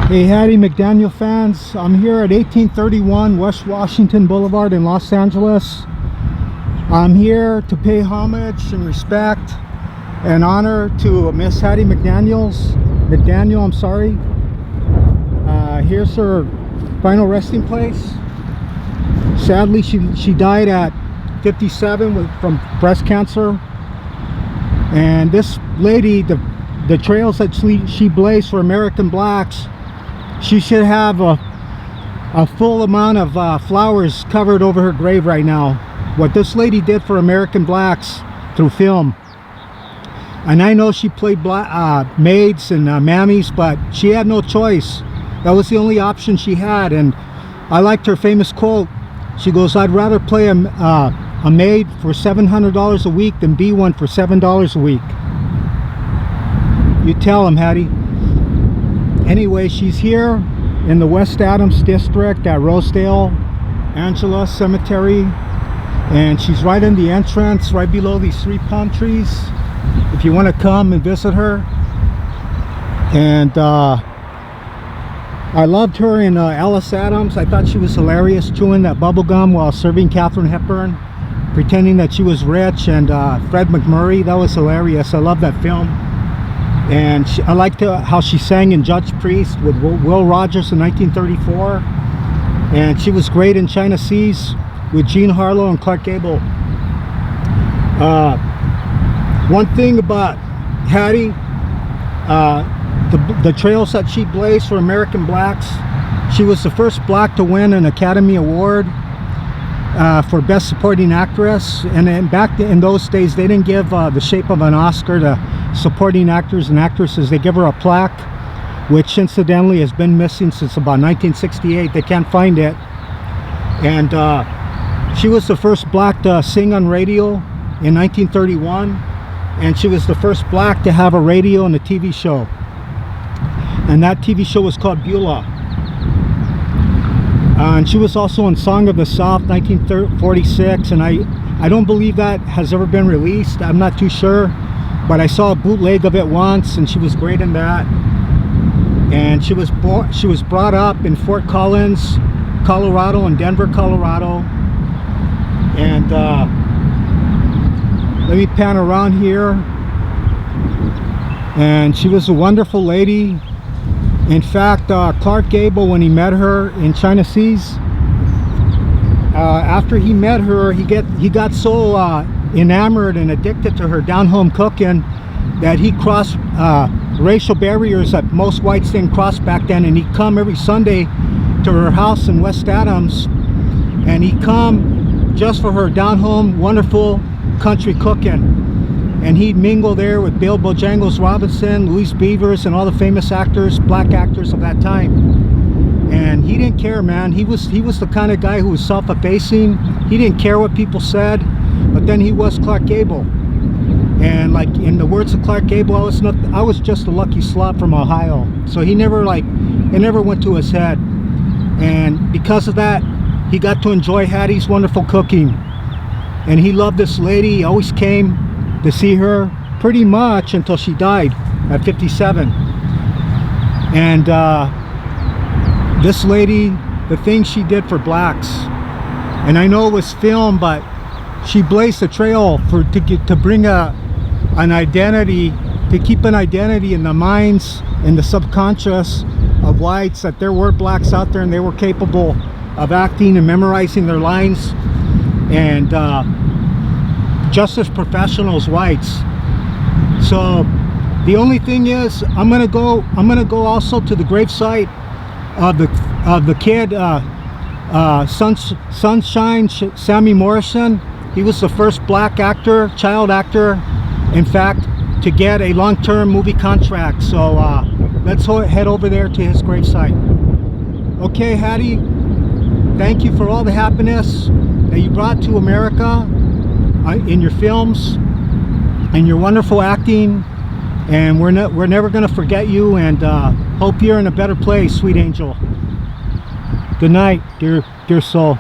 Hey Hattie McDaniel fans, I'm here at 1831 West Washington Boulevard in Los Angeles. I'm here to pay homage and respect and honor to Miss Hattie McDaniel. Here's her final resting place. Sadly, she died at 57 from breast cancer. And this lady, the trails that she blazed for American blacks, she should have a full amount of flowers covered over her grave right now. What this lady did for American blacks through film. And I know she played maids and mammies, but she had no choice. That was the only option she had. And I liked her famous quote. She goes, "I'd rather play a maid for $700 a week than be one for $7 a week." You tell him, Hattie. Anyway, she's here in the West Adams district at Rosedale Cemetery, and she's right in the entrance, right below these 3 palm trees, if you want to come and visit her. And I loved her in Alice Adams. I thought she was hilarious, chewing that bubble gum while serving Katharine Hepburn, pretending that she was rich, and Fred McMurray. That was hilarious. I love that film. And I liked how she sang in Judge Priest with Will Rogers in 1934. And she was great in China Seas with Jean Harlow and Clark Gable. One thing about Hattie, the trails that she blazed for American blacks, she was the first black to win an Academy Award for Best Supporting Actress. And then back in those days, they didn't give the shape of an Oscar to supporting actors and actresses. They give her a plaque, which incidentally has been missing since about 1968. They can't find it. And she was the first black to sing on radio in 1931, and she was the first black to have a radio and a TV show, and that TV show was called Beulah. And she was also in Song of the South 1946, and I don't believe that has ever been released. I'm not too sure, but I saw a bootleg of it once, and she was great in that. And she was brought up in Fort Collins, Colorado, and Denver, Colorado. And let me pan around here. And she was a wonderful lady. In fact, Clark Gable, when he met her in China Seas, after he met her, he got so enamored and addicted to her down-home cooking that he crossed racial barriers that most whites didn't cross back then, and he'd come every Sunday to her house in West Adams, and he'd come just for her down-home wonderful country cooking. And he'd mingle there with Bill Bojangles Robinson, Louise Beavers, and all the famous actors, black actors of that time. And he didn't care, man. He was the kind of guy who was self-effacing. He didn't care what people said. But then he was Clark Gable. And like in the words of Clark Gable, I was just a lucky slut from Ohio. So it never went to his head. And because of that, he got to enjoy Hattie's wonderful cooking. And he loved this lady. He always came to see her pretty much until she died at 57. And this lady, the things she did for blacks, and I know it was film, but she blazed the trail to bring an identity, to keep an identity in the minds and the subconscious of whites, that there were blacks out there and they were capable of acting and memorizing their lines, and just as professional as whites. So the only thing is, I'm gonna go also to the gravesite of the kid Sunshine Sammy Morrison. He was the first black actor, child actor, in fact, to get a long-term movie contract. So let's head over there to his gravesite. Okay, Hattie, thank you for all the happiness that you brought to America in your films and your wonderful acting, and we're never going to forget you, and hope you're in a better place, sweet angel. Good night, dear soul.